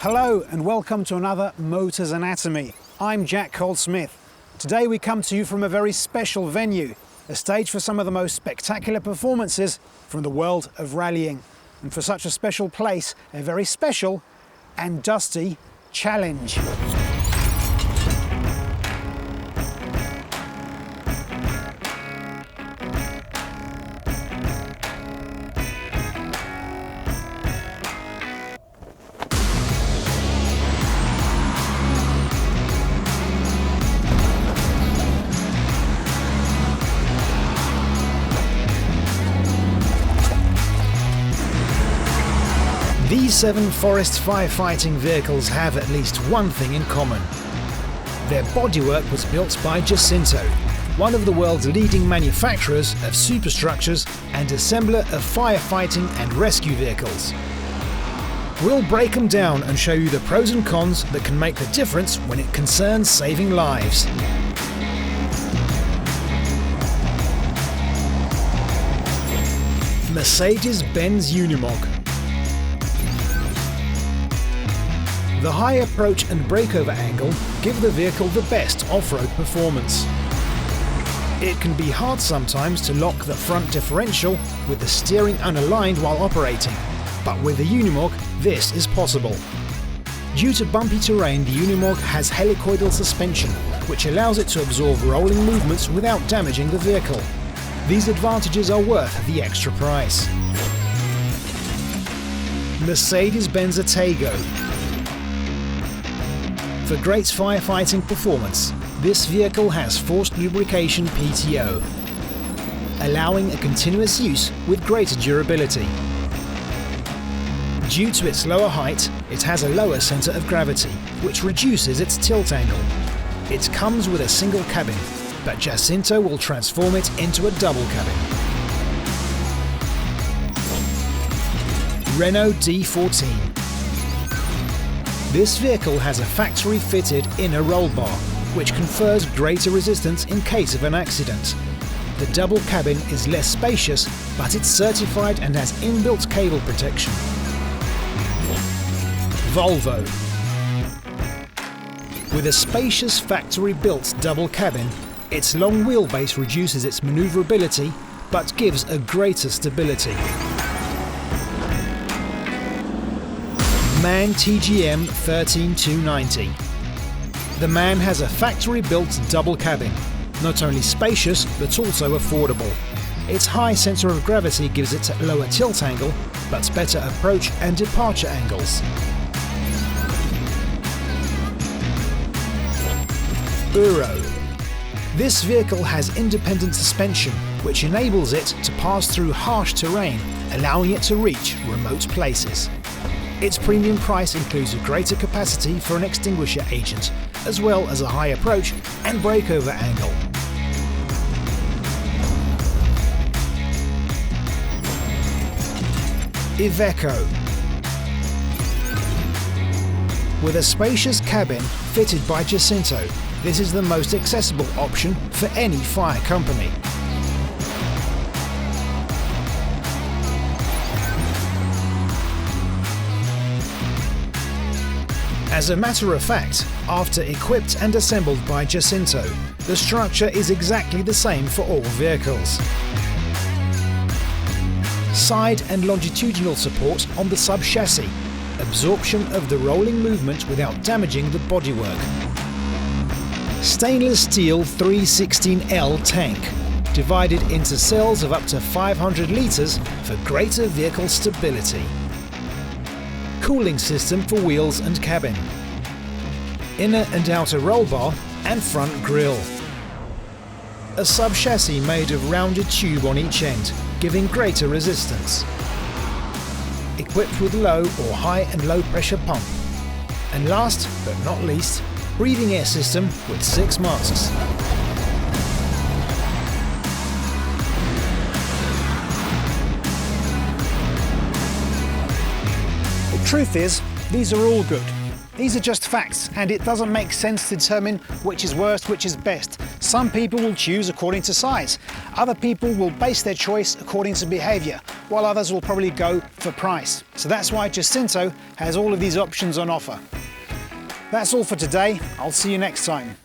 Hello and welcome to another Motors Anatomy. I'm Jack Cole-Smith. Today we come to you from a very special venue, a stage for some of the most spectacular performances from the world of rallying. And for such a special place, a very special and dusty challenge. These 7 forest firefighting vehicles have at least one thing in common. Their bodywork was built by Jacinto, one of the world's leading manufacturers of superstructures and assembler of firefighting and rescue vehicles. We'll break them down and show you the pros and cons that can make the difference when it concerns saving lives. Mercedes-Benz Unimog. The high approach and breakover angle give the vehicle the best off-road performance. It can be hard sometimes to lock the front differential with the steering unaligned while operating, but with the Unimog this is possible. Due to bumpy terrain, the Unimog has helicoidal suspension, which allows it to absorb rolling movements without damaging the vehicle. These advantages are worth the extra price. Mercedes-Benz Atego. For great firefighting performance, this vehicle has forced lubrication PTO, allowing a continuous use with greater durability. Due to its lower height, it has a lower center of gravity, which reduces its tilt angle. It comes with a single cabin, but Jacinto will transform it into a double cabin. Renault D14. This vehicle has a factory-fitted inner roll bar, which confers greater resistance in case of an accident. The double cabin is less spacious, but it's certified and has inbuilt cable protection. Volvo. With a spacious factory-built double cabin, its long wheelbase reduces its maneuverability, but gives a greater stability. MAN TGM 13290. The MAN has a factory-built double cabin, not only spacious but also affordable. Its high center of gravity gives it a lower tilt angle, but better approach and departure angles. Euro. This vehicle has independent suspension, which enables it to pass through harsh terrain, allowing it to reach remote places. Its premium price includes a greater capacity for an extinguisher agent, as well as a high approach and breakover angle. Iveco. With a spacious cabin fitted by Jacinto, this is the most accessible option for any fire company. As a matter of fact, after equipped and assembled by Jacinto, the structure is exactly the same for all vehicles. Side and longitudinal support on the sub-chassis, absorption of the rolling movement without damaging the bodywork. Stainless steel 316L tank, divided into cells of up to 500 litres for greater vehicle stability. Cooling system for wheels and cabin. Inner and outer roll bar and front grille. A sub-chassis made of rounded tube on each end, giving greater resistance. Equipped with low or high and low pressure pump. And last but not least, breathing air system with 6 masks. The truth is, these are all good, These are just facts, and it doesn't make sense to determine which is worst, which is best. Some people will choose according to size. Other people will base their choice according to behaviour, while others will probably go for price. So that's why Jacinto has all of these options on offer. That's all for today. I'll see you next time.